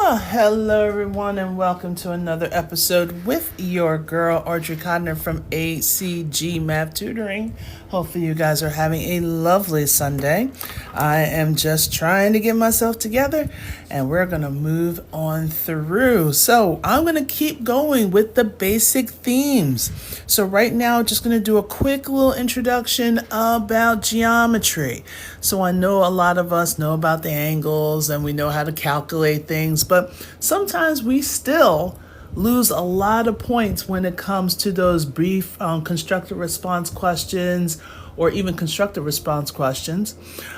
Well, hello everyone, and welcome to another episode with your girl Audrey Codner from ACCUPLACER Tutoring. Hopefully you guys are having a lovely Sunday. I am just trying to get myself together and we're going to move on through. So I'm going to keep going with the basic themes. So right now, just going to do a quick little introduction about geometry. So I know a lot of us know about the angles and we know how to calculate things, but sometimes we still lose a lot of points when it comes to those brief constructive response questions or even constructive response questions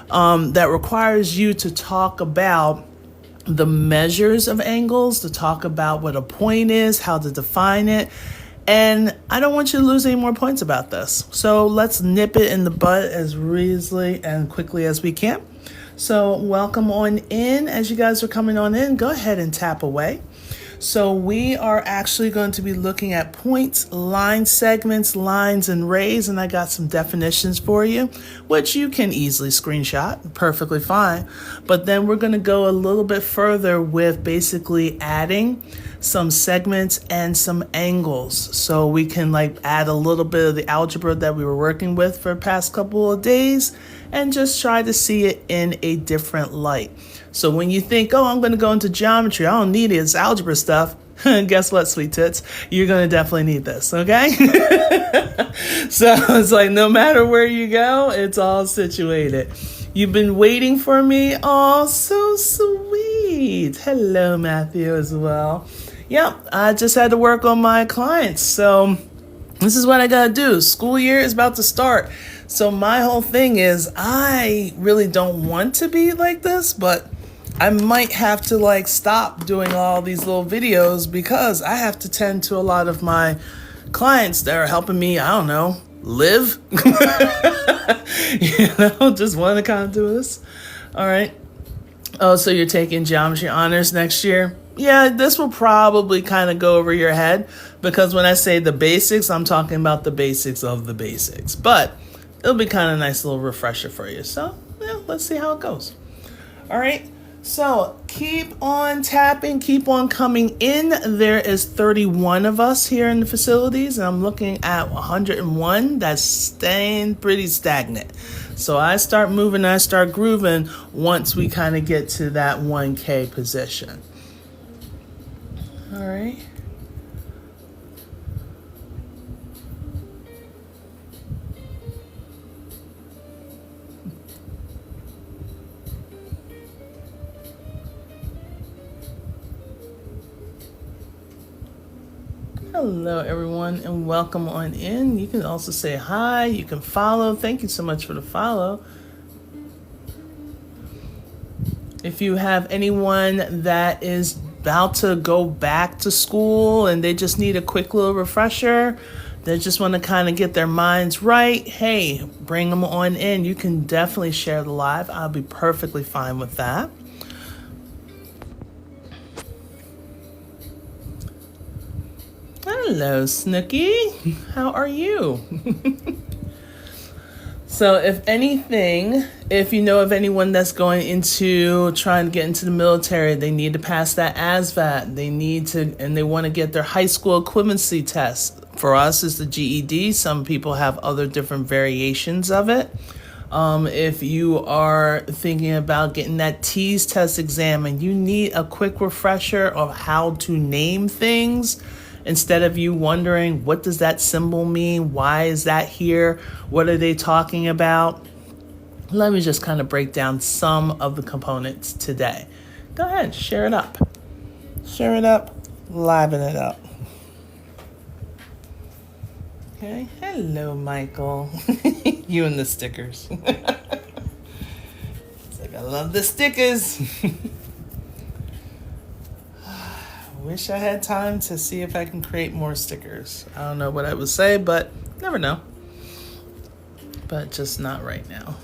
that requires you to talk about the measures of angles, to talk about what a point is, how to define it. And I don't want you to lose any more points about this. So let's nip it in the bud as easily and quickly as we can. So welcome on in. As you guys are coming on in, go ahead and tap away. So we are actually going to be looking at points, line segments, lines, and rays, and I got some definitions for you, which you can easily screenshot, perfectly fine. But then we're going to go a little bit further with basically adding some segments and some angles. So we can add a little bit of the algebra that we were working with for the past couple of days and just try to see it in a different light. So when you think, oh, I'm going to go into geometry, I don't need it, it's algebra stuff. Guess what, sweet tits? You're going to definitely need this, okay? So it's no matter where you go, it's all situated. You've been waiting for me? Oh, so sweet. Hello, Matthew, as well. Yep, I just had to work on my clients. So this is what I got to do. School year is about to start. So my whole thing is I really don't want to be like this, but I might have to stop doing all these little videos because I have to tend to a lot of my clients that are helping me, I don't know, live. Just want to kind of do this. All right. Oh, so you're taking geometry honors next year? Yeah, this will probably kind of go over your head because when I say the basics, I'm talking about the basics of the basics. But it'll be kind of a nice little refresher for you. So, yeah, let's see how it goes. All right. So keep on tapping, keep on coming in. There is 31 of us here in the facilities, and I'm looking at 101. That's staying pretty stagnant. So I start moving, I start grooving once we kind of get to that 1K position. All right. Hello, everyone, and welcome on in. You can also say hi. You can follow. Thank you so much for the follow. If you have anyone that is about to go back to school and they just need a quick little refresher, they just want to kind of get their minds right, hey, bring them on in. You can definitely share the live. I'll be perfectly fine with that. Hello, Snooky. How are you? So if anything, if you know of anyone that's going into trying to get into the military, they need to pass that ASVAB. They need to, and they want to get their high school equivalency test. For us, it's the GED. Some people have other different variations of it. If you are thinking about getting that TEAS test exam and you need a quick refresher of how to name things, instead of you wondering, what does that symbol mean? Why is that here? What are they talking about? Let me just kind of break down some of the components today. Go ahead, share it up. Share it up, liven it up. Okay, hello, Michael. You and the stickers. It's I love the stickers. Wish I had time to see if I can create more stickers. I don't know what I would say, but never know. But just not right now.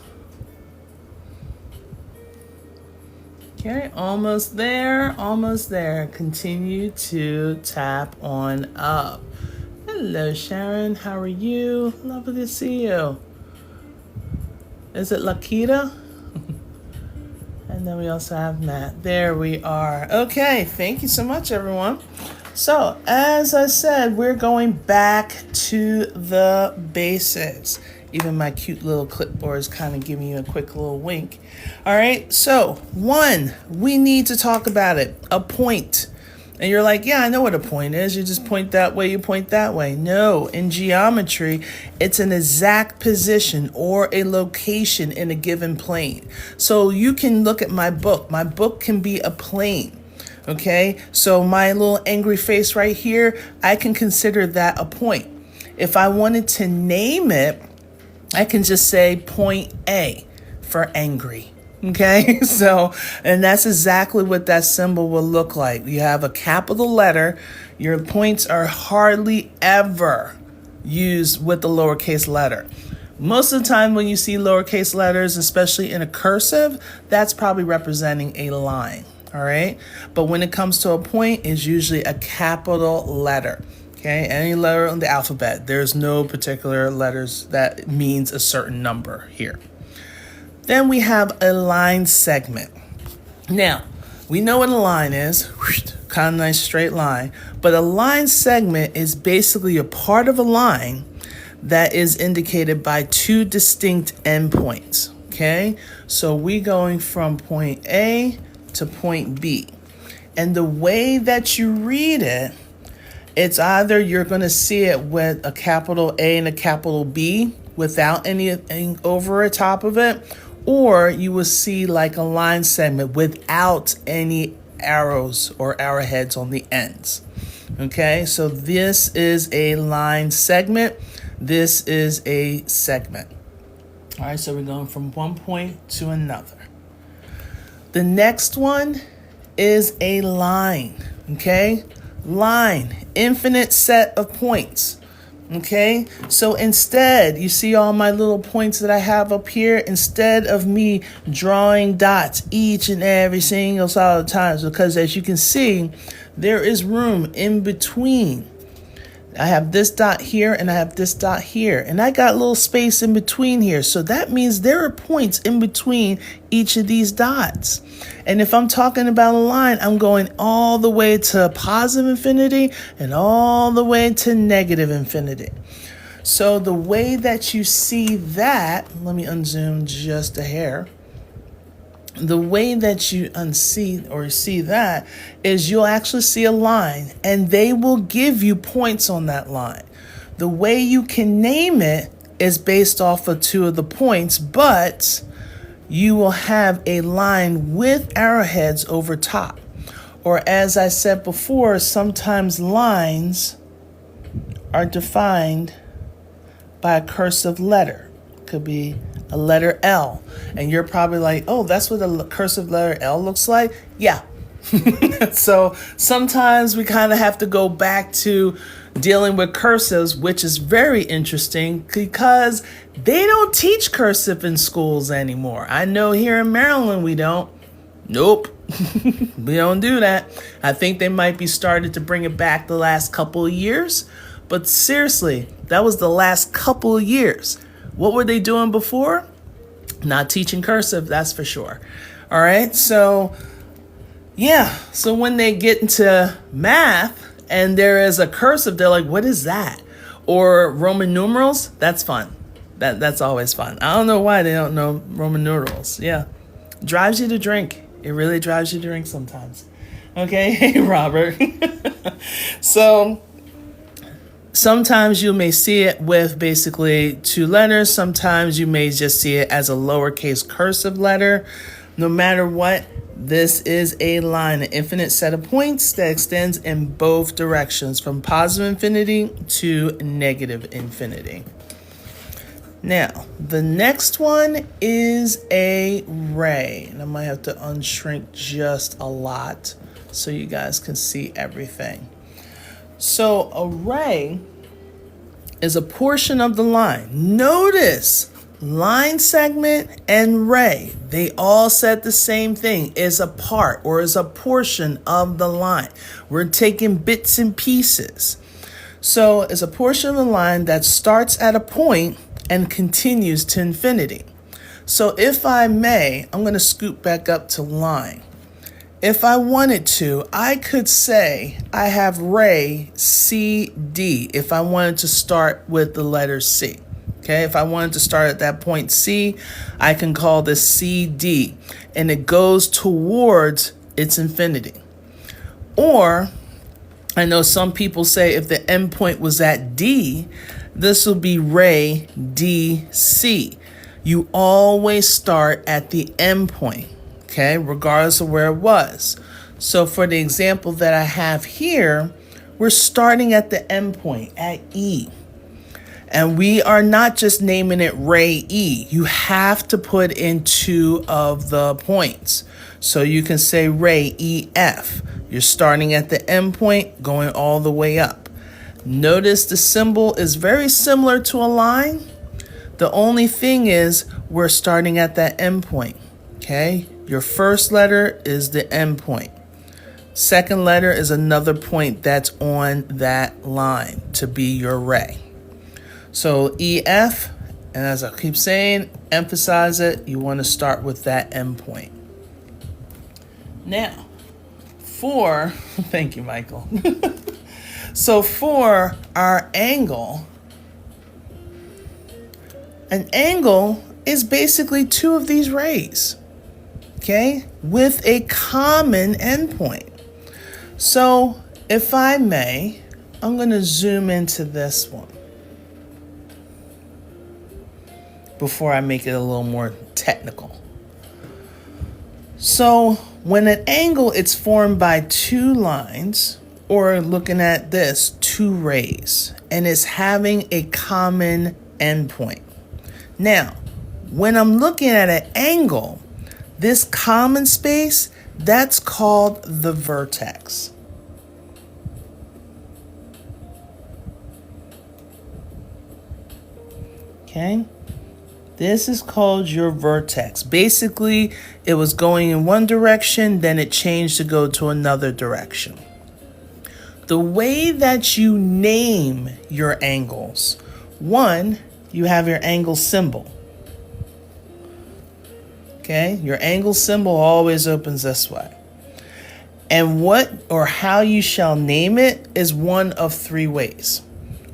Okay, almost there, almost there. Continue to tap on up. Hello, Sharon. How are you? Lovely to see you. Is it Lakita? And then we also have Matt. There we are. Okay, thank you so much, everyone. So, as I said, we're going back to the basics. Even my cute little clipboard is kind of giving you a quick little wink. All right, so 1, we need to talk about it. A point. And you're like, yeah, I know what a point is. You just point that way, you point that way. No, in geometry, it's an exact position or a location in a given plane. So you can look at my book. My book can be a plane. Okay, so my little angry face right here, I can consider that a point. If I wanted to name it, I can just say point A for angry. Okay, so, and that's exactly what that symbol will look like. You have a capital letter. Your points are hardly ever used with the lowercase letter. Most of the time when you see lowercase letters, especially in a cursive, that's probably representing a line. All right, but when it comes to a point, it's usually a capital letter. Okay, any letter on the alphabet. There's no particular letters that means a certain number here. Then we have a line segment. Now, we know what a line is, kind of nice straight line, but a line segment is basically a part of a line that is indicated by 2 distinct endpoints. Okay, so we going from point A to point B. And the way that you read it, it's either you're going to see it with a capital A and a capital B without anything over the top of it, or you will see like a line segment without any arrows or arrowheads on the ends. Okay, so this is a line segment. This is a segment. All right, so we're going from one point to another. The next one is a line, okay? Line, infinite set of points, okay? So instead, you see all my little points that I have up here? Instead of me drawing dots each and every single solid time, because as you can see, there is room in between. I have this dot here and I have this dot here, and I got a little space in between here. So that means there are points in between each of these dots. And if I'm talking about a line, I'm going all the way to positive infinity and all the way to negative infinity. So the way that you see that, let me unzoom just a hair. The way that you unsee or see that is you'll actually see a line, and they will give you points on that line. The way you can name it is based off of 2 of the points, but you will have a line with arrowheads over top. Or as I said before, sometimes lines are defined by a cursive letter. Could be a letter L, and you're probably like, oh, that's what a cursive letter L looks like? Yeah. So sometimes we kind of have to go back to dealing with cursives, which is very interesting because they don't teach cursive in schools anymore. I know here in Maryland we don't. Nope. We don't do that. I think they might be started to bring it back the last couple of years, but seriously, that was the last couple of years. What were they doing before? Not teaching cursive, that's for sure. All right, so yeah, so when they get into math and there is a cursive, they're like, what is that? Or Roman numerals, that's fun. That's always fun. I don't know why they don't know Roman numerals. Yeah, drives you to drink. It really drives you to drink sometimes. Okay, hey, Robert. So sometimes you may see it with basically 2 letters. Sometimes you may just see it as a lowercase cursive letter. No matter what, this is a line, an infinite set of points that extends in both directions, from positive infinity to negative infinity. Now, the next one is a ray. And I might have to unshrink just a lot so you guys can see everything. So a ray is a portion of the line. Notice line segment and ray, they all said the same thing, is a part or is a portion of the line. We're taking bits and pieces. So it's a portion of the line that starts at a point and continues to infinity. So if I may, I'm going to scoot back up to line. If I wanted to, I could say I have ray CD if I wanted to start with the letter C. Okay, if I wanted to start at that point C, I can call this CD, and it goes towards its infinity. Or, I know some people say if the endpoint was at D, this will be ray DC. You always start at the endpoint, okay, regardless of where it was. So for the example that I have here, we're starting at the endpoint at E. And we are not just naming it ray E. You have to put in 2 of the points. So you can say ray EF. You're starting at the endpoint, going all the way up. Notice the symbol is very similar to a line. The only thing is we're starting at that endpoint. Okay? Your first letter is the endpoint. Second letter is another point that's on that line to be your ray. So EF, and as I keep saying, emphasize it, you want to start with that endpoint. Now, thank you, Michael. So for our angle, an angle is basically 2 of these rays, okay, with a common endpoint. So if I may, I'm going to zoom into this one before I make it a little more technical. So when an angle, it's formed by 2 lines, or looking at this, 2 rays, and it's having a common endpoint. Now, when I'm looking at an angle, this common space, that's called the vertex. Okay? This is called your vertex. Basically, it was going in one direction, then it changed to go to another direction. The way that you name your angles, one, you have your angle symbol. Okay, your angle symbol always opens this way. And what or how you shall name it is one of 3 ways.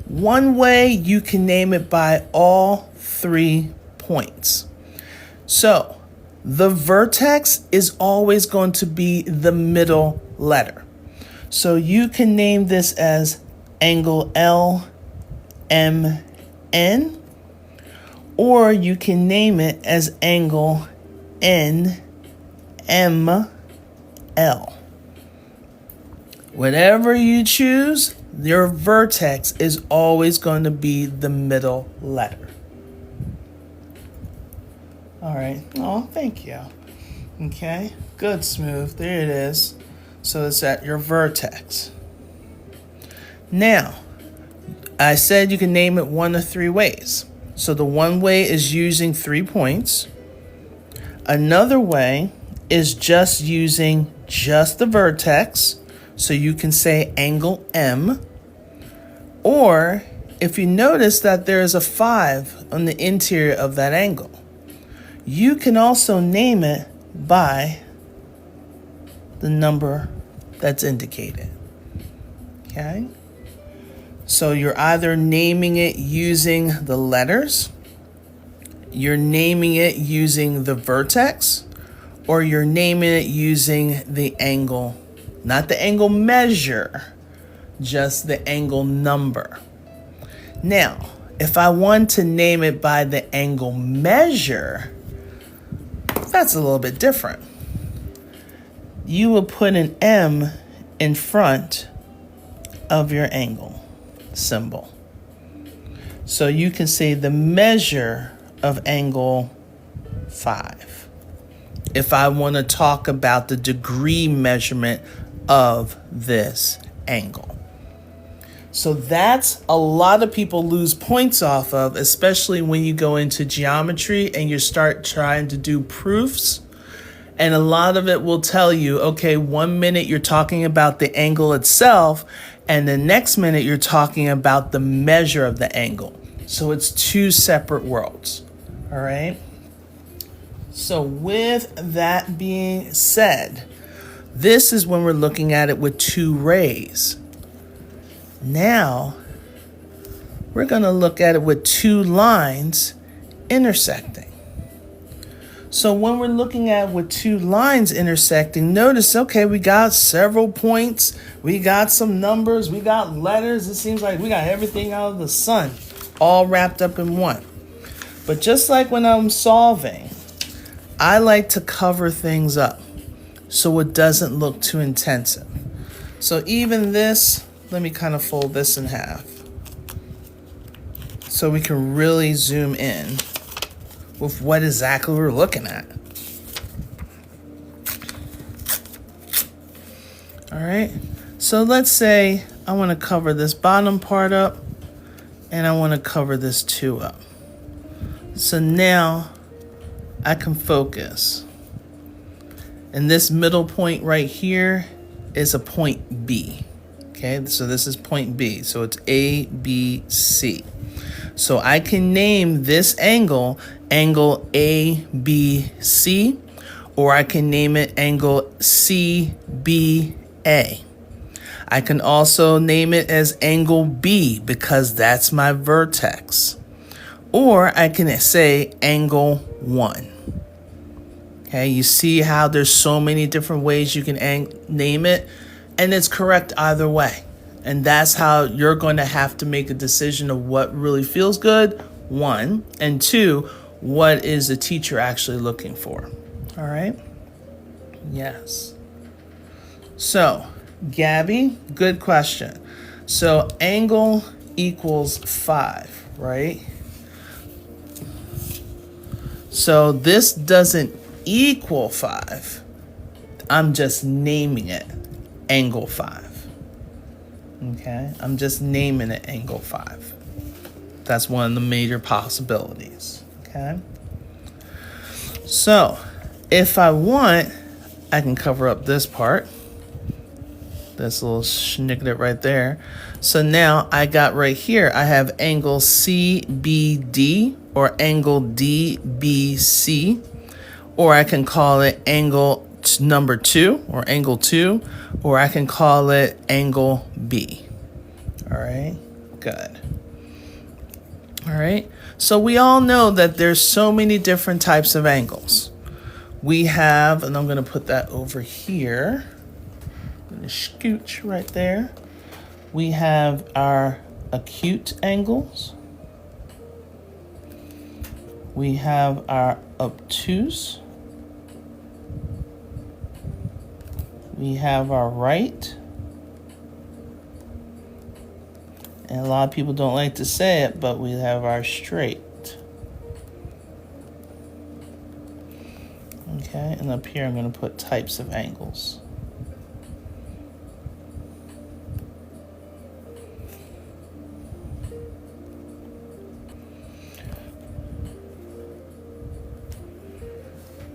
One way, you can name it by all 3 points. So the vertex is always going to be the middle letter. So you can name this as angle LMN, or you can name it as angle NML. Whatever you choose, your vertex is always going to be the middle letter. All right. Oh, thank you. Okay. Good, Smooth. There it is. So it's at your vertex. Now, I said you can name it one of 3 ways. So the one way is using 3 points. Another way is just using just the vertex. So you can say angle M. Or if you notice that there is a 5 on the interior of that angle, you can also name it by the number that's indicated. Okay? So you're either naming it using the letters, you're naming it using the vertex, or you're naming it using the angle, not the angle measure, just the angle number. Now, if I want to name it by the angle measure, that's a little bit different. You will put an M in front of your angle symbol. So you can say the measure of angle 5. If I want to talk about the degree measurement of this angle. So that's a lot of people lose points off of, especially when you go into geometry and you start trying to do proofs. And a lot of it will tell you, okay, 1 minute you're talking about the angle itself, and the next minute you're talking about the measure of the angle. So it's 2 separate worlds, all right? So with that being said, this is when we're looking at it with two rays. Now, we're going to look at it with two lines intersecting. So when we're looking at with two lines intersecting, notice, okay, we got several points, we got some numbers, we got letters. It seems like we got everything out of the sun all wrapped up in one. But just like when I'm solving, I like to cover things up so it doesn't look too intensive. So even this, let me kind of fold this in half so we can really zoom in with what exactly we're looking at. All right, so let's say I want to cover this bottom part up and I want to cover this 2 up. So now I can focus. And this middle point right here is a point B. Okay, so this is point B. So it's A, B, C. So I can name this angle ABC, or I can name it angle CBA. I can also name it as angle B because that's my vertex. Or I can say angle 1. Okay, you see how there's so many different ways you can name it, and it's correct either way. And that's how you're going to have to make a decision of what really feels good, 1, and 2, what is the teacher actually looking for. All right? Yes. So, Gabby, good question. So, angle equals 5, right? So, this doesn't equal 5. I'm just naming it angle 5. Okay? I'm just naming it angle 5. That's one of the major possibilities. Okay? So, if I want, I can cover up this part. This little schnicklet right there. So now I got right here, I have angle CBD or angle DBC, or I can call it angle number 2 or angle 2, or I can call it angle B. All right, good. All right, so we all know that there's so many different types of angles. We have, and I'm going to put that over here. I'm going to scooch right there. We have our acute angles. We have our obtuse. We have our right. And a lot of people don't like to say it, but we have our straight. Okay, and up here I'm going to put types of angles.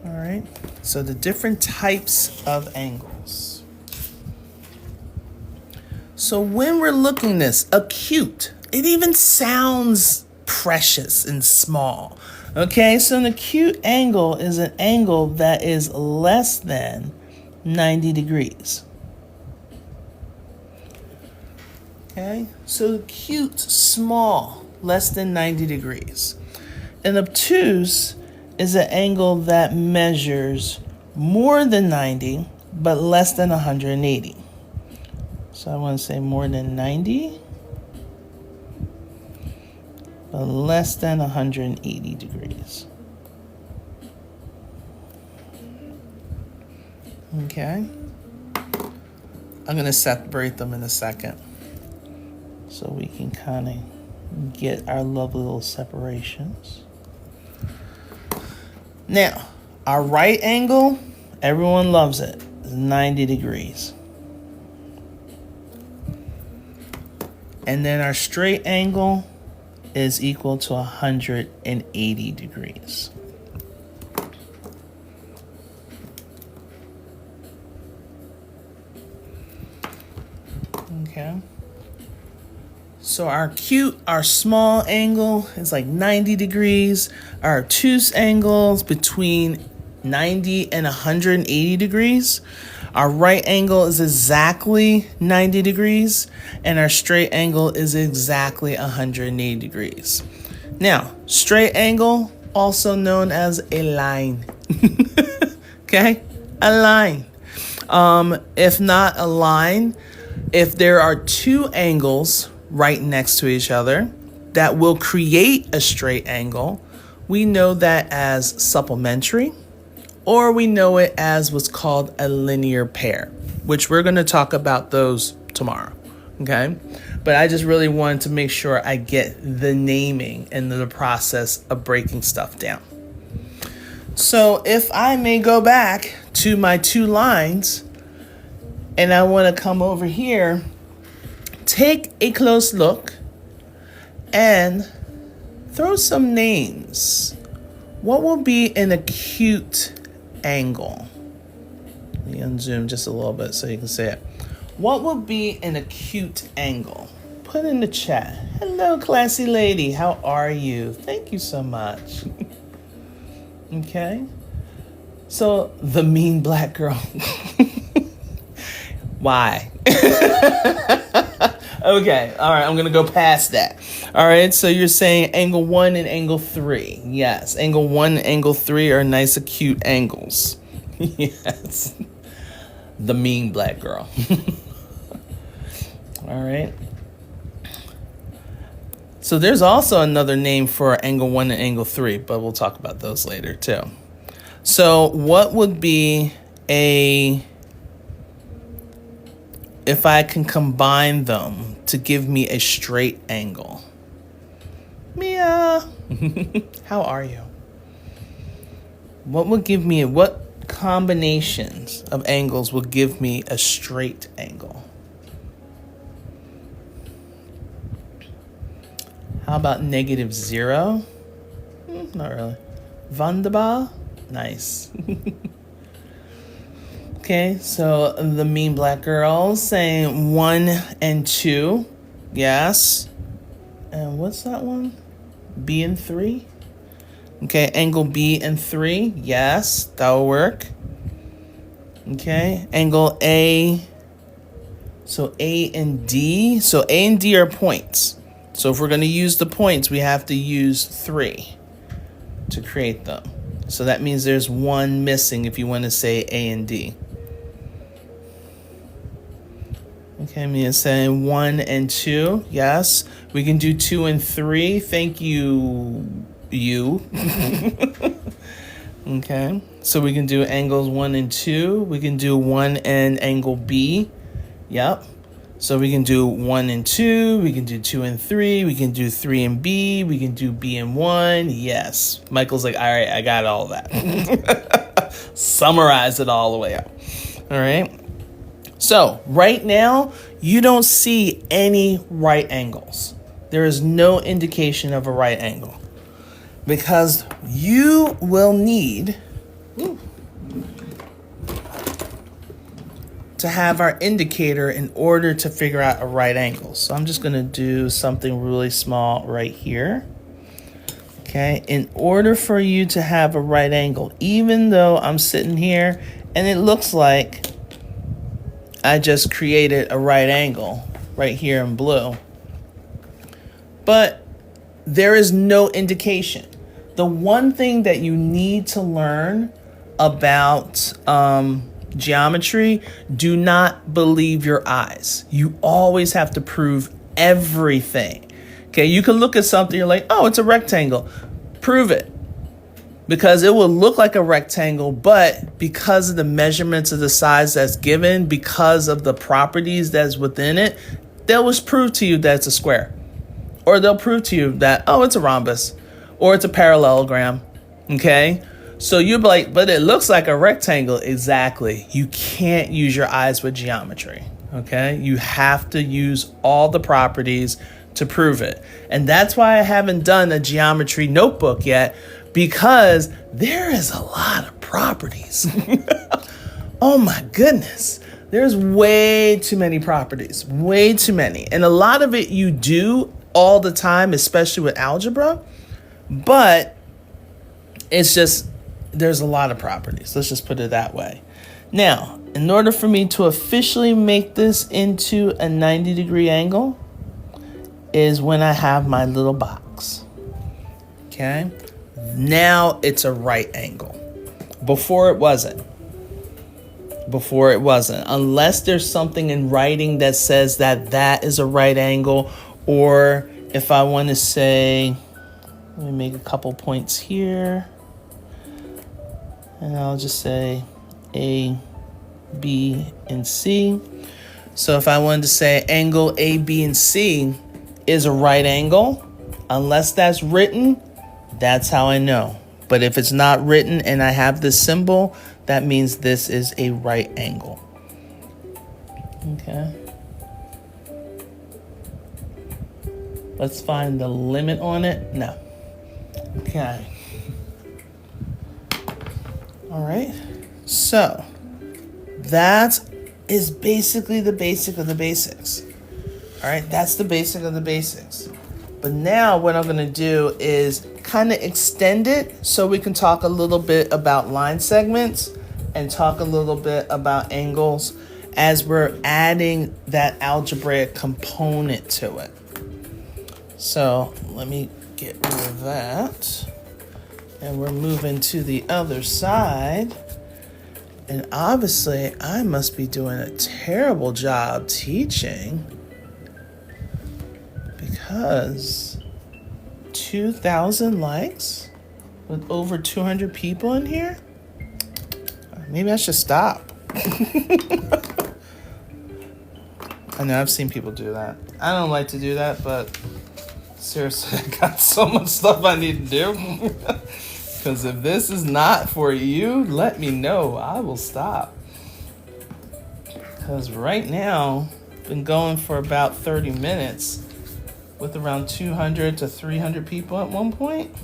All right, so the different types of angles. So when we're looking at this, acute, it even sounds precious and small. Okay, so an acute angle is an angle that is less than 90 degrees. Okay, so acute, small, less than 90 degrees. An obtuse is an angle that measures more than 90, but less than 180. So I want to say more than 90, but less than 180 degrees. Okay. I'm going to separate them in a second so we can kind of get our lovely little separations. Now, our right angle, everyone loves it, is 90 degrees. And then our straight angle is equal to 180 degrees. Okay. So our acute, our small angle is like 90 degrees. Our obtuse angle is between 90 and 180 degrees. Our right angle is exactly 90 degrees, and our straight angle is exactly 180 degrees. Now, straight angle, also known as a line. Okay? A line. If not a line, if there are two angles right next to each other that will create a straight angle, we know that as supplementary, or we know it as what's called a linear pair, which we're going to talk about those tomorrow, okay? But I just really wanted to make sure I get the naming and the process of breaking stuff down. So if I may go back to my two lines, and I want to come over here, take a close look, and throw some names. What will be an acute angle? Let me unzoom just a little bit so you can see it. What would be an acute angle? Put in the chat. Hello, classy lady. How are you? Thank you so much. Okay. So, the mean black girl. Why? Okay. All right. I'm going to go past that. All right. So you're saying angle 1 and angle 3. Yes. Angle 1 and angle 3 are nice acute angles. Yes. The mean black girl. All right. So there's also another name for angle 1 and angle 3, but we'll talk about those later too. So what would be if I can combine them to give me a straight angle? Mia, how are you? What combinations of angles will give me a straight angle? How about -0? Not really. Wunderbar? Nice. Okay, so the mean black girl saying 1 and 2. Yes. And what's that one? B and 3? Okay, angle B and 3. Yes, that will work. Okay, angle A. So A and D. So A and D are points. So if we're going to use the points, we have to use 3 to create them. So that means there's 1 missing if you want to say A and D. Okay, Mia saying 1 and 2. Yes. We can do 2 and 3. Thank you. Okay. So we can do angles 1 and 2. We can do 1 and angle B. Yep. So we can do 1 and 2. We can do 2 and 3. We can do 3 and B. We can do B and 1. Yes. Michael's like, all right, I got all that. Summarize it all the way out. All right. So right now, you don't see any right angles. There is no indication of a right angle because you will need to have our indicator in order to figure out a right angle. So I'm just going to do something really small right here. Okay, in order for you to have a right angle, even though I'm sitting here and it looks like I just created a right angle right here in blue, but there is no indication. The one thing that you need to learn about geometry, do not believe your eyes. You always have to prove everything. Okay, you can look at something, you're like, oh, it's a rectangle. Prove it. Because it will look like a rectangle, but because of the measurements of the size that's given, because of the properties that's within it, they'll just prove to you that it's a square. Or they'll prove to you that, oh, it's a rhombus. Or it's a parallelogram. Okay? So you'll be like, but it looks like a rectangle. Exactly. You can't use your eyes with geometry. Okay? You have to use all the properties to prove it. And that's why I haven't done a geometry notebook yet, because there is a lot of properties. Oh my goodness. There's way too many properties, way too many. And a lot of it you do all the time, especially with algebra, but it's just there's a lot of properties. Let's just put it that way. Now, in order for me to officially make this into a 90-degree angle is when I have my little box. Okay? Now it's a right angle. Before it wasn't. Unless there's something in writing that says that is a right angle, or if I want to say, let me make a couple points here. And I'll just say A, B, and C. So if I wanted to say angle A, B, and C is a right angle, unless that's written, that's how I know. But if it's not written and I have this symbol, that means this is a right angle. Okay. Let's find the limit on it. No. Okay. All right. So that is basically the basic of the basics. All right. That's the basic of the basics. But now what I'm going to do is kind of extend it so we can talk a little bit about line segments and talk a little bit about angles as we're adding that algebraic component to it. So let me get rid of that. And we're moving to the other side. And obviously, I must be doing a terrible job teaching because 2,000 likes with over 200 people in here? Maybe I should stop. I know I've seen people do that. I don't like to do that, but seriously, I got so much stuff I need to do. Because if this is not for you, let me know. I will stop. Because right now, I've been going for about 30 minutes with around 200 to 300 people at one point.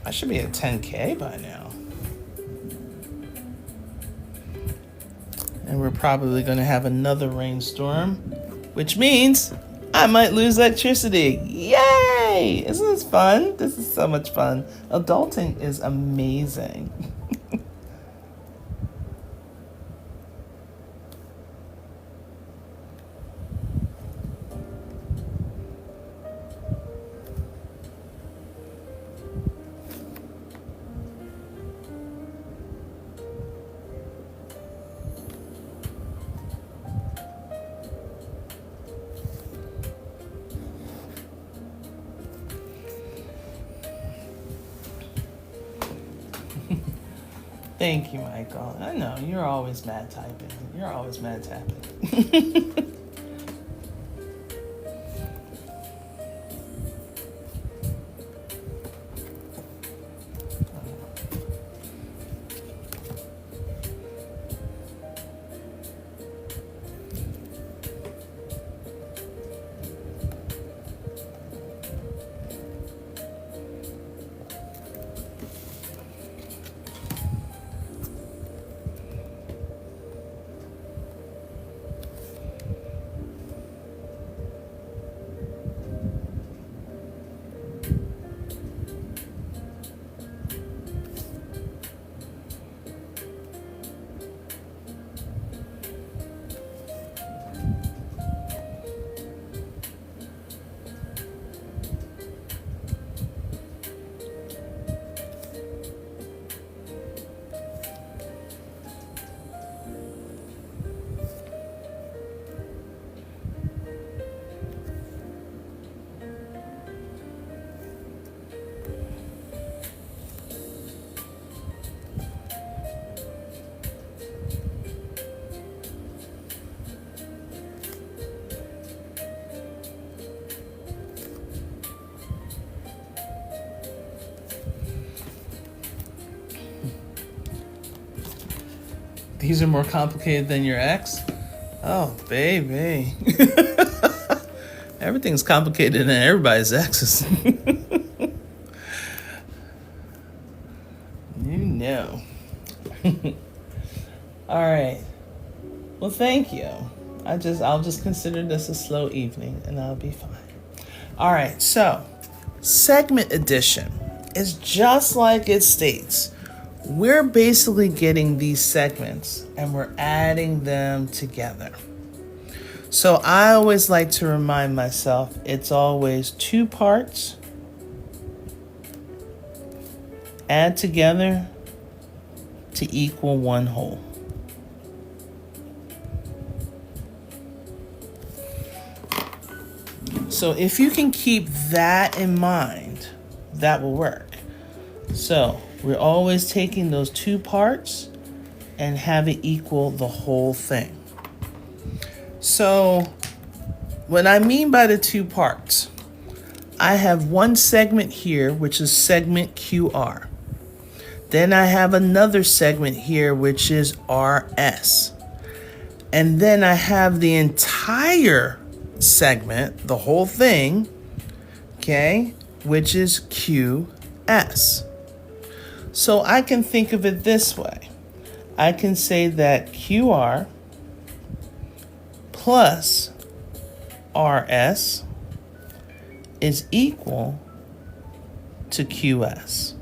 I should be at 10K by now. And we're probably going to have another rainstorm, which means I might lose electricity. Yay! Isn't this fun? This is so much fun. Adulting is amazing. Thank you, Michael. I know, you're always mad typing. You're always mad tapping. These are more complicated than your ex? Oh, baby. Everything's complicated than everybody's exes. You know. All right. Well, thank you. I'll just consider this a slow evening and I'll be fine. All right. So, segment addition is just like it states. we're basically getting these segments and we're adding them together. So I always like to remind myself it's always two parts add together to equal one whole. So if you can keep that in mind, that will work. So we're always taking those two parts and have it equal the whole thing. So what I mean by the two parts, I have one segment here, which is segment QR. Then I have another segment here, which is RS. And then I have the entire segment, the whole thing, okay, which is QS. So I can think of it this way. I can say that QR plus RS is equal to QS.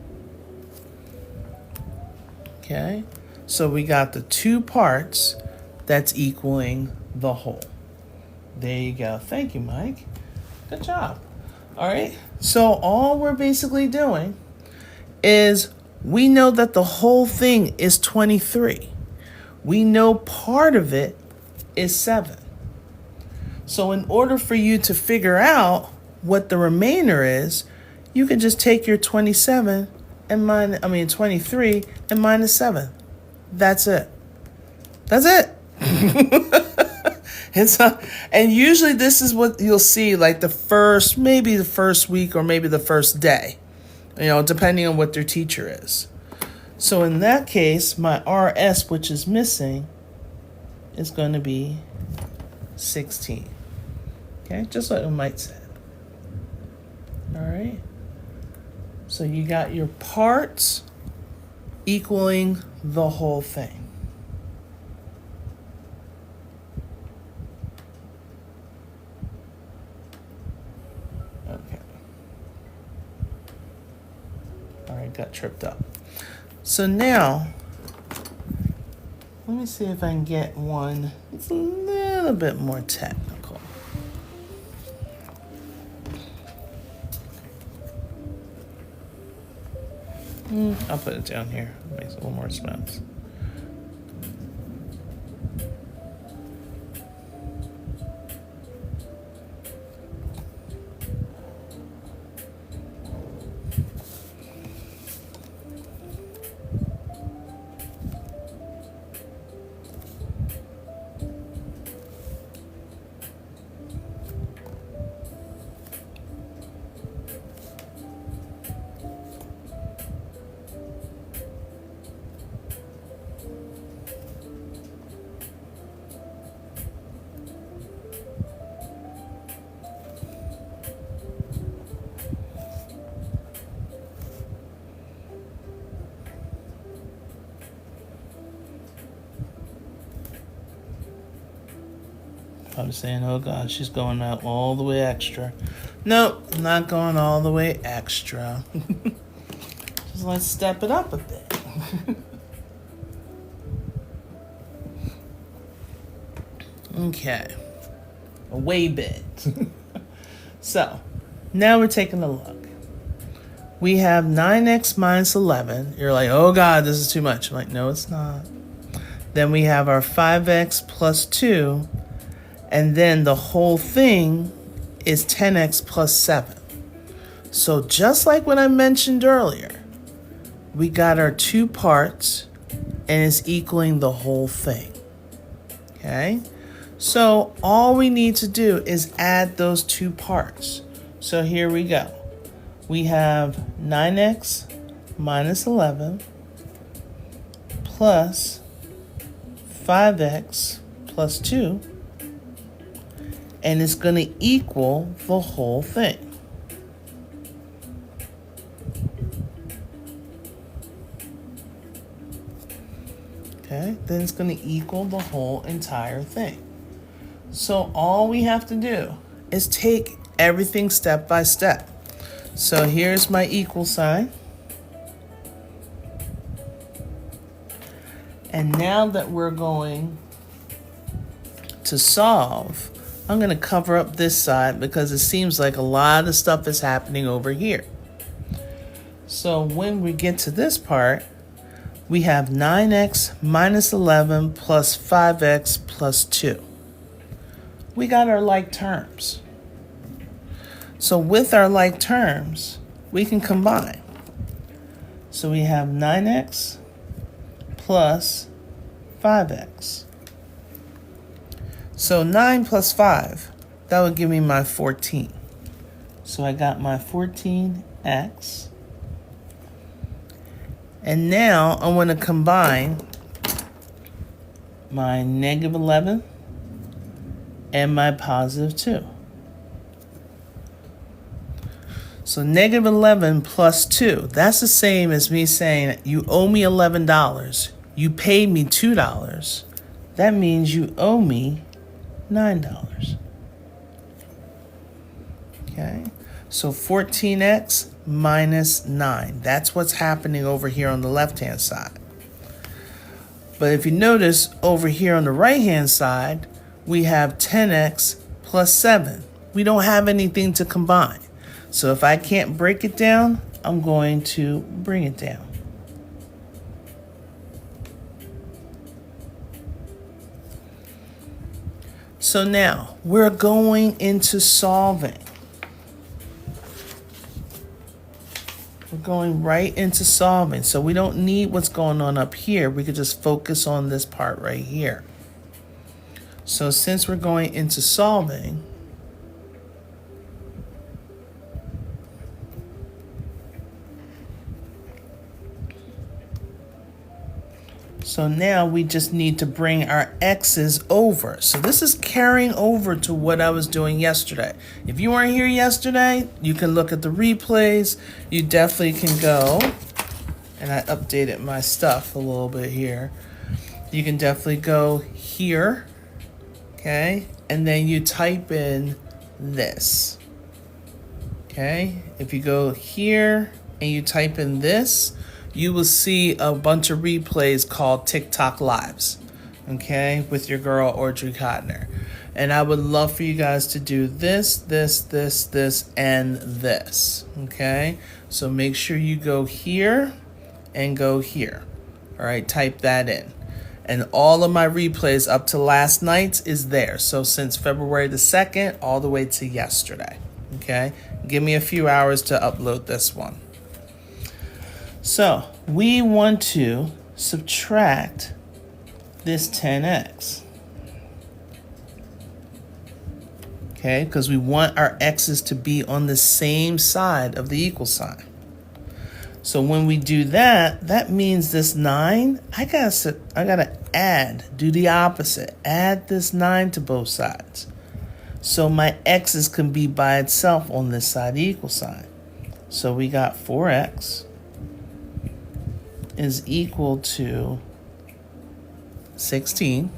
Okay, so we got the two parts that's equaling the whole. There you go. Thank you, Mike. Good job. All right, so all we're basically doing is we know that the whole thing is 23. We know part of it is 7. So in order for you to figure out what the remainder is, you can just take your 23 and minus 7. That's it. That's it. And usually this is what you'll see like maybe the first week or maybe the first day, depending on what their teacher is. So in that case, my RS, which is missing, is going to be 16. Okay, just like Mike said. All right. So you got your parts equaling the whole thing. Okay. All right, got tripped up. So now, let me see if I can get one that's a little bit more technical. I'll put it down here. It makes a little more sense. Probably saying, oh God, she's going out all the way extra. Nope, not going all the way extra. Just let's step it up a bit. Okay, a way bit. So, now we're taking a look. We have 9x minus 11. You're like, oh God, this is too much. I'm like, no, it's not. Then we have our 5x plus 2. And then the whole thing is 10x plus 7. So just like what I mentioned earlier, we got our two parts and it's equaling the whole thing. Okay? So all we need to do is add those two parts. So here we go. We have 9x minus 11 plus 5x plus 2. And it's going to equal the whole thing. Okay, then it's going to equal the whole entire thing. So all we have to do is take everything step by step. So here's my equal sign. And now that we're going to solve, I'm going to cover up this side because it seems like a lot of stuff is happening over here. So when we get to this part, we have 9x minus 11 plus 5x plus 2. We got our like terms. So with our like terms, we can combine. So we have 9x plus 5x. So 9 plus 5, that would give me my 14. So I got my 14x. And now I want to combine my negative 11 and my positive 2. So negative 11 plus 2, that's the same as me saying you owe me $11. You paid me $2. That means you owe me $9. Okay, so 14x minus 9. That's what's happening over here on the left-hand side. But if you notice over here on the right-hand side, we have 10x plus 7. We don't have anything to combine. So if I can't break it down, I'm going to bring it down. So now we're going into solving. We're going right into solving. So we don't need what's going on up here. We could just focus on this part right here. So since we're going into solving, so now we just need to bring our x's over. So this is carrying over to what I was doing yesterday. If you weren't here yesterday, you can look at the replays. You definitely can go, and I updated my stuff a little bit here. You can definitely go here, okay? And then you type in this, okay? If you go here and you type in this, you will see a bunch of replays called TikTok Lives, okay, with your girl, Audrey Codner. And I would love for you guys to do this, this, this, this, and this, okay? So make sure you go here and go here, all right? Type that in. And all of my replays up to last night's is there. So since February the 2nd, all the way to yesterday, okay? Give me a few hours to upload this one. So we want to subtract this 10x, okay, because we want our x's to be on the same side of the equal sign. So when we do that, that means this 9, I gotta add, do the opposite, add this 9 to both sides. So my x's can be by itself on this side of the equal sign. So we got 4x is equal to 16.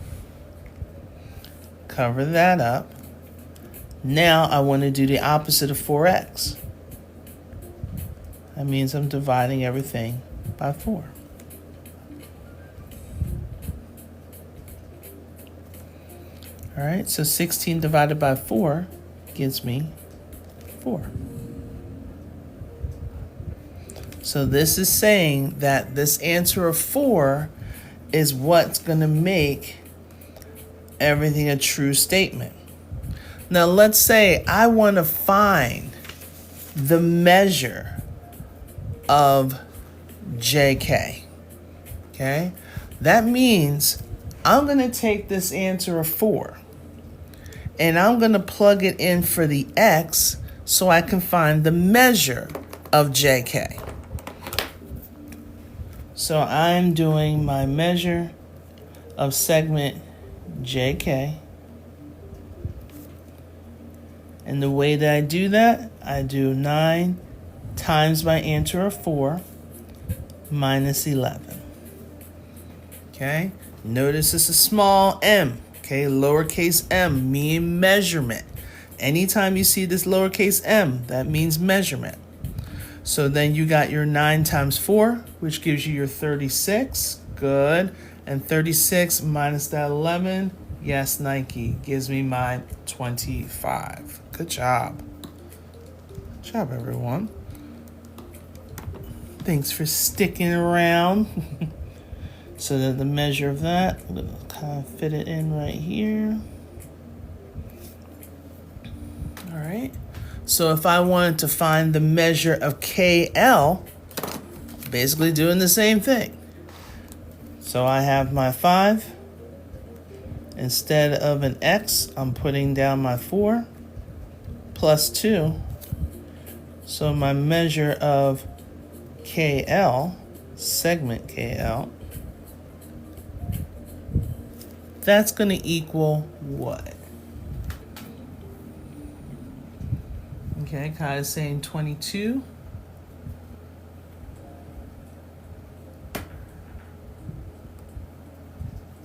Cover that up. Now I want to do the opposite of 4x. That means I'm dividing everything by 4. All right, so 16 divided by 4 gives me 4. So this is saying that this answer of 4 is what's going to make everything a true statement. Now let's say I want to find the measure of JK. Okay? That means I'm going to take this answer of 4 and I'm going to plug it in for the x so I can find the measure of JK. So I'm doing my measure of segment JK. And the way that I do that, I do 9 times my answer of 4 minus 11. Okay? Notice it's a small m. Okay? Lowercase m meaning measurement. Anytime you see this lowercase m, that means measurement. So then you got your 9 times 4, which gives you your 36. Good. And 36 minus that 11, yes, Nike, gives me my 25. Good job. Good job, everyone. Thanks for sticking around. So that the measure of that, I'm going to kind of fit it in right here. All right. So if I wanted to find the measure of KL, basically doing the same thing. So I have my 5. Instead of an X, I'm putting down my 4 plus 2. So my measure of KL, segment KL, that's going to equal what? Okay, Kai is saying 22.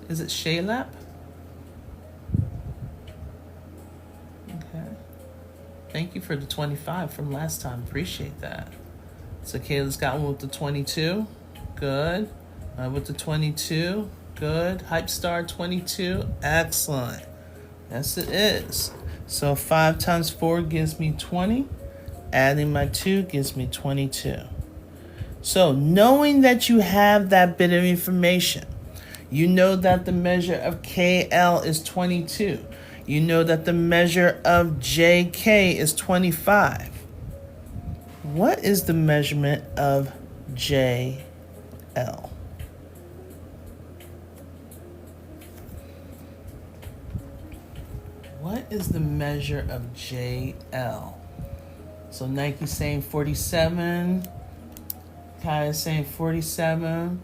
Is it Shaylap? Okay. Thank you for the 25 from last time. Appreciate that. So Kayla's got one with the 22. Good. With the 22. Good. Hype Star 22. Excellent. Yes, it is. So 5 times 4 gives me 20. Adding my 2 gives me 22. So knowing that you have that bit of information, you know that the measure of KL is 22. You know that the measure of JK is 25. What is the measurement of JL? What is the measure of JL? So Nike's saying 47. Kai is saying 47.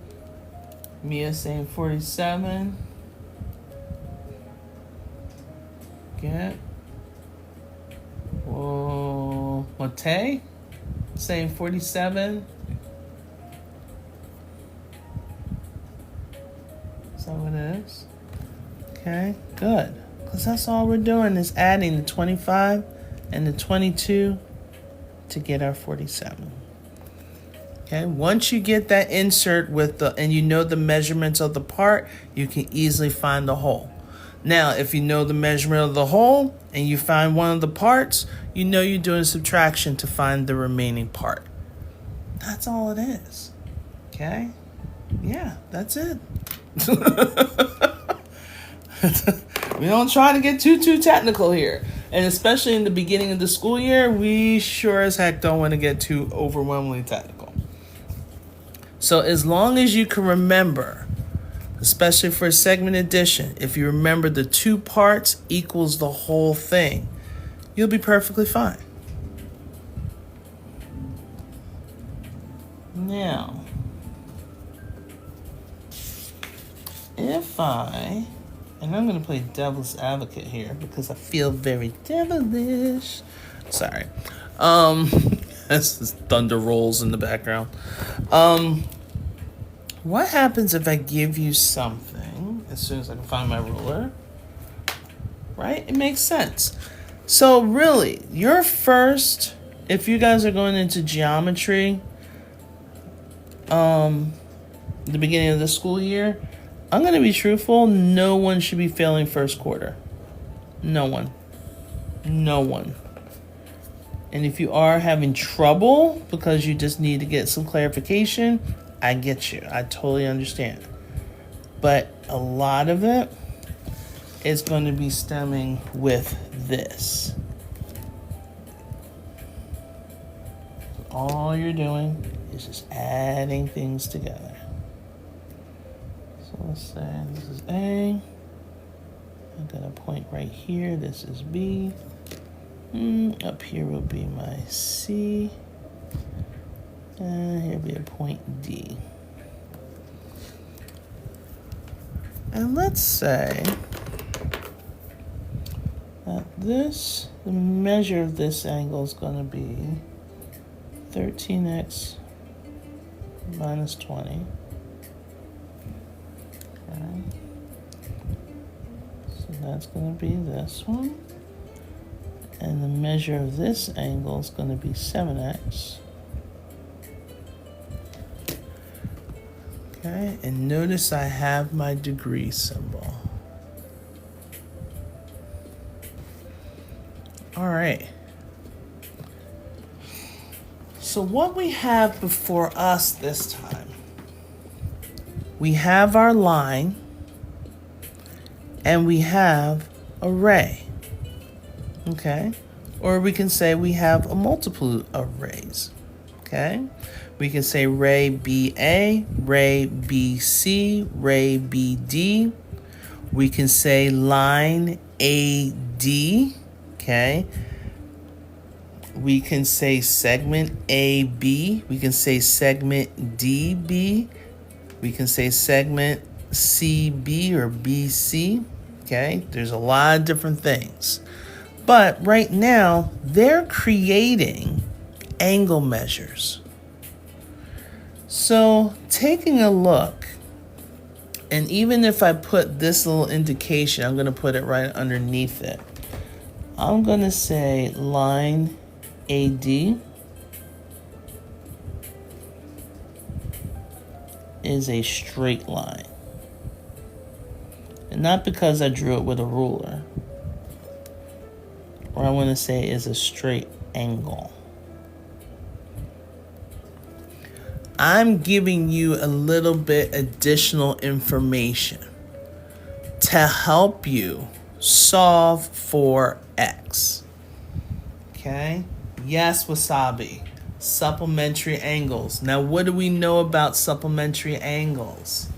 Mia's saying 47. Get. Whoa. Mate saying 47. Is that what it is? Okay, good. Because that's all we're doing is adding the 25 and the 22 to get our 47. Okay, once you get that insert with and you know the measurements of the part, you can easily find the whole. Now, if you know the measurement of the whole and you find one of the parts, you know you're doing subtraction to find the remaining part. That's all it is. Okay? Yeah, that's it. We don't try to get too technical here. And especially in the beginning of the school year, we sure as heck don't want to get too overwhelmingly technical. So as long as you can remember, especially for a segment addition, if you remember the 2 parts equals the whole thing, you'll be perfectly fine. Now, if and I'm going to play devil's advocate here because I feel very devilish. Sorry. This thunder rolls in the background. What happens if I give you something as soon as I can find my ruler? Right? It makes sense. So really, your first, if you guys are going into geometry, the beginning of the school year, I'm going to be truthful. No one should be failing first quarter. No one. No one. And if you are having trouble because you just need to get some clarification, I get you. I totally understand. But a lot of it is going to be stemming with this. All you're doing is just adding things together. So let's say this is A. I've got a point right here. This is B. Up here will be my C. And here will be a point D. And let's say that the measure of this angle is going to be 13x minus 20. Okay. So that's going to be this one. And the measure of this angle is going to be 7x. Okay, and notice I have my degree symbol. All right. So what we have before us this time, we have our line and we have a ray. Okay? Or we can say we have a multiple of rays. Okay? We can say ray BA, ray BC, ray BD. We can say line AD. Okay? We can say segment AB. We can say segment DB. We can say segment CB or BC. Okay? There's a lot of different things. But right now, they're creating angle measures. So taking a look, and even if I put this little indication, I'm going to put it right underneath it. I'm going to say line AD is a straight line. And not because I drew it with a ruler. Or I want to say is a straight angle. I'm giving you a little bit additional information to help you solve for X. Okay? Yes, wasabi. Supplementary angles. Now, what do we know about supplementary angles?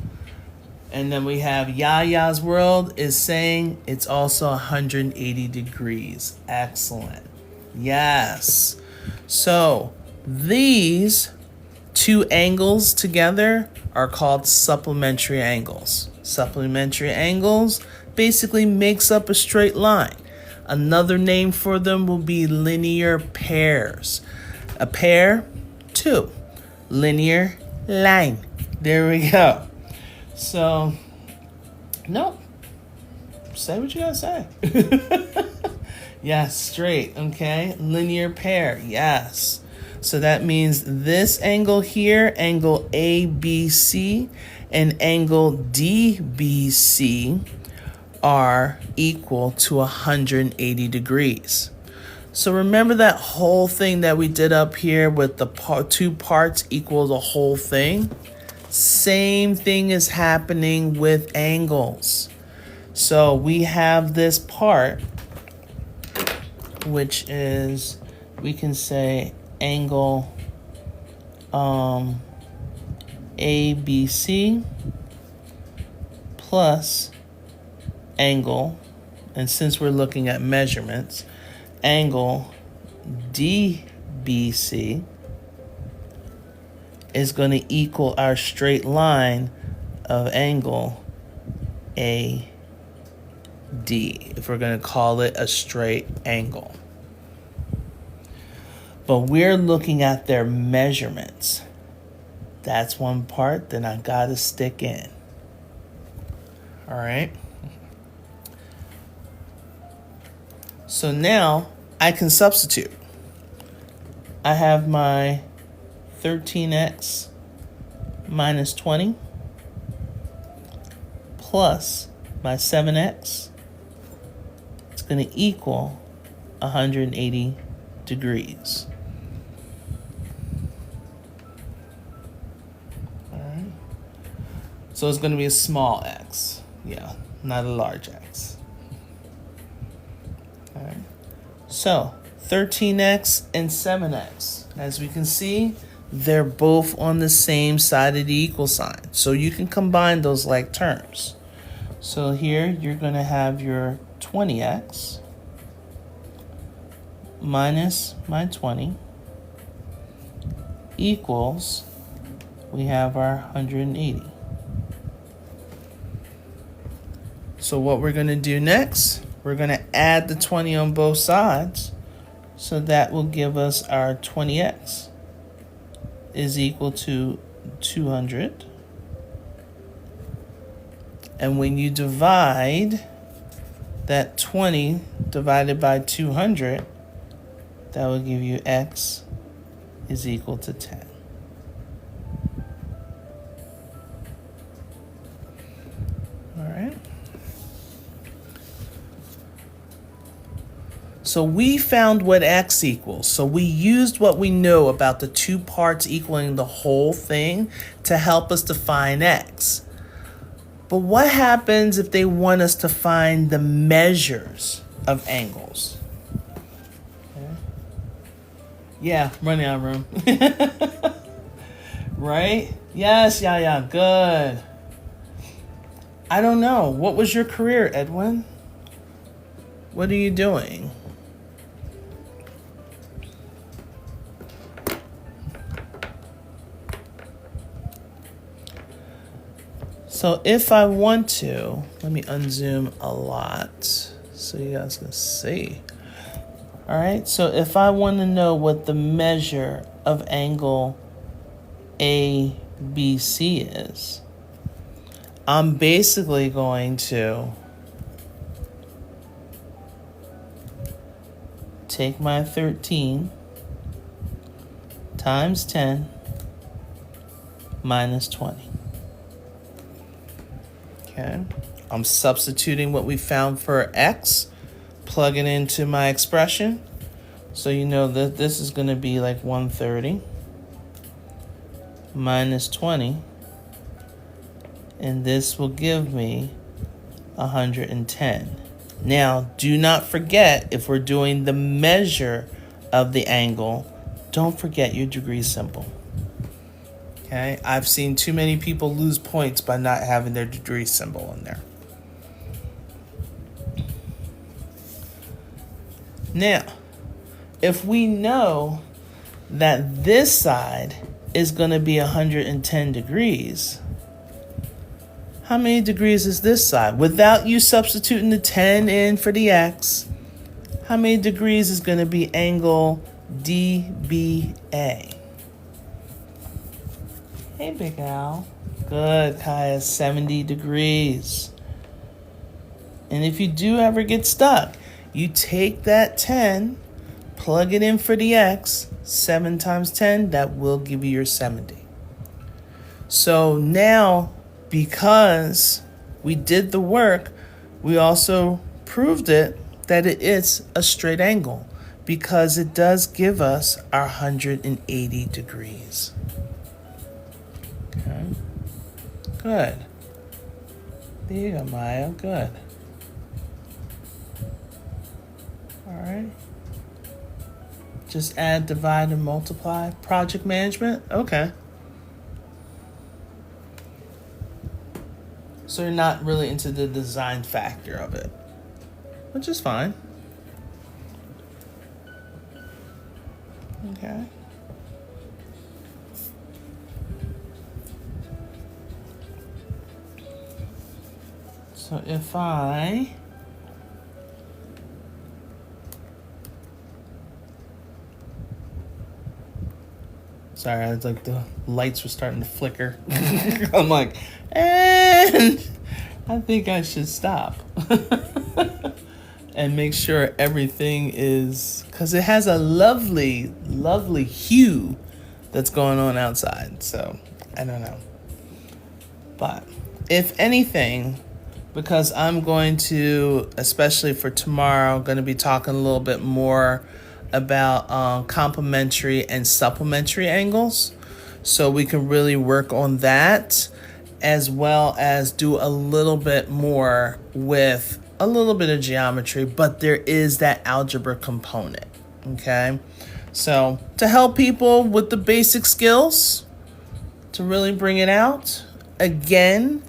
And then we have Yaya's World is saying it's also 180 degrees. Excellent. Yes. So these two angles together are called supplementary angles. Supplementary angles basically makes up a straight line. Another name for them will be linear pairs. A pair, two. Linear line. There we go. So, no. Say what you gotta say. Yes, straight, okay? Linear pair, yes. So that means this angle here, angle ABC, and angle DBC are equal to 180 degrees. So remember that whole thing that we did up here with the two parts equal the whole thing? Same thing is happening with angles. So we have this part, which is, we can say angle ABC plus angle, and since we're looking at measurements, angle DBC is going to equal our straight line of angle AD, if we're going to call it a straight angle. But we're looking at their measurements. That's one part that I got to stick in. All right. So now I can substitute. I have my 13x minus 20 plus my 7x. It's going to equal 180 degrees. All right. So it's going to be a small x. Yeah, not a large x. All right. So 13x and 7x. As we can see, they're both on the same side of the equal sign. So you can combine those like terms. So here you're going to have your 20x minus my 20 equals, we have our 180. So what we're going to do next, we're going to add the 20 on both sides. So that will give us our 20x is equal to 200. And when you divide that 20 divided by 200, that will give you x is equal to 10. right. So we found what x equals. So we used what we know about the two parts equaling the whole thing to help us to find x. But what happens if they want us to find the measures of angles? Okay. Yeah, running out of room. Right? Yes, yeah, good. I don't know. What was your career, Edwin? What are you doing? So if I want to, let me unzoom a lot so you guys can see. All right, so if I want to know what the measure of angle ABC is, I'm basically going to take my 13 times 10 minus 20. Okay, I'm substituting what we found for x, plug it into my expression. So you know that this is going to be like 130 minus 20. And this will give me 110. Now, do not forget, if we're doing the measure of the angle, don't forget your degree symbol. Okay, I've seen too many people lose points by not having their degree symbol in there. Now, if we know that this side is going to be 110 degrees, how many degrees is this side? Without you substituting the 10 in for the x, how many degrees is going to be angle DBA? Hey, Big Al. Good, Kaya, 70 degrees. And if you do ever get stuck, you take that 10, plug it in for the x, 7 times 10, that will give you your 70. So now, because we did the work, we also proved it that it is a straight angle because it does give us our 180 degrees. Okay. Good. There you go, Maya. Good. All right. Just add, divide, and multiply. Project management? Okay. So you're not really into the design factor of it, which is fine. Okay. So if I sorry, I was like the lights were starting to flicker. I'm like, and I think I should stop and make sure everything is, because it has a lovely, lovely hue that's going on outside. So I don't know. But if anything, because I'm going to, especially for tomorrow, I'm going to be talking a little bit more about complementary and supplementary angles. So we can really work on that, as well as do a little bit more with a little bit of geometry, but there is that algebra component. Okay. So to help people with the basic skills, to really bring it out, again,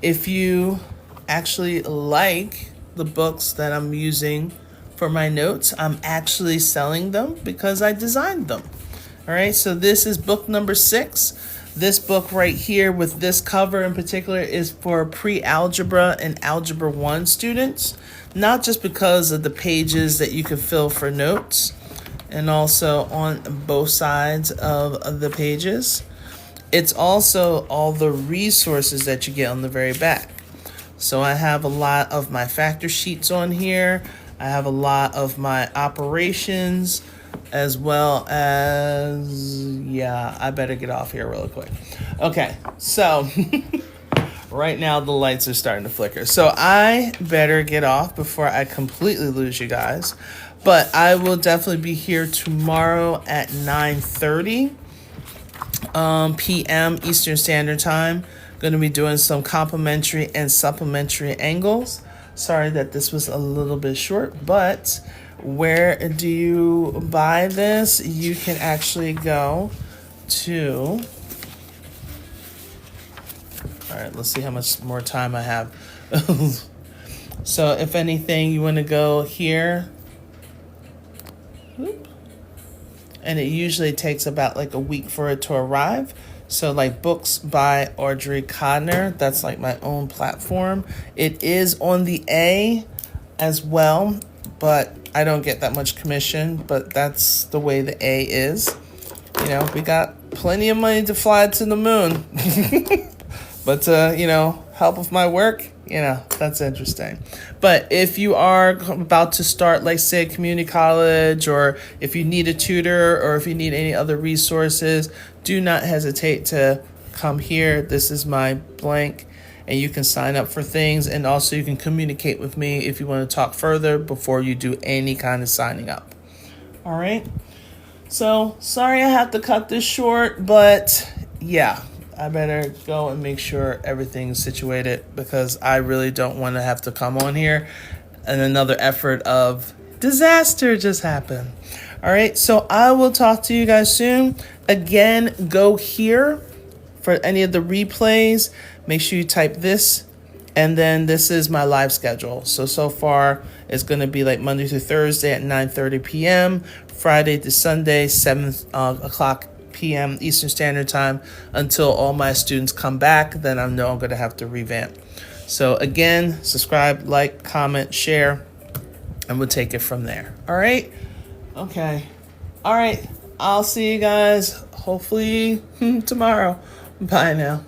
if you actually like the books that I'm using for my notes, I'm actually selling them because I designed them. All right, so this is book number 6. This book right here with this cover in particular is for pre-algebra and algebra 1 students, not just because of the pages that you can fill for notes and also on both sides of the pages. It's also all the resources that you get on the very back. So I have a lot of my factor sheets on here. I have a lot of my operations, as well as, yeah, I better get off here real quick. Okay, so Right now the lights are starting to flicker. So I better get off before I completely lose you guys. But I will definitely be here tomorrow at 9:30 p.m. Eastern Standard Time. Going to be doing some complementary and supplementary angles. Sorry that this was a little bit short, but where do you buy this? You can actually go to... All right, let's see how much more time I have. So if anything, you want to go here. And it usually takes about like a week for it to arrive. So like Books by Audrey Codner, that's like my own platform. It is on the A as well, but I don't get that much commission, but that's the way the A is. You know, we got plenty of money to fly to the moon. But you know, help with my work, you know, that's interesting. But if you are about to start, like say community college, or if you need a tutor, or if you need any other resources, do not hesitate to come here. This is my blank, and you can sign up for things, and also you can communicate with me if you want to talk further before you do any kind of signing up. All right. So sorry I have to cut this short, but yeah. I better go and make sure everything's situated, because I really don't want to have to come on here and another effort of disaster just happened. All right, so I will talk to you guys soon. Again, go here for any of the replays. Make sure you type this, and then this is my live schedule. So far it's going to be like Monday through Thursday at 9:30 p.m., Friday to Sunday, 7 o'clock p.m. Eastern Standard Time, until all my students come back. Then I know I'm going to have to revamp. So again, subscribe, like, comment, share, and we'll take it from there. All right? Okay. All right. I'll see you guys hopefully tomorrow. Bye now.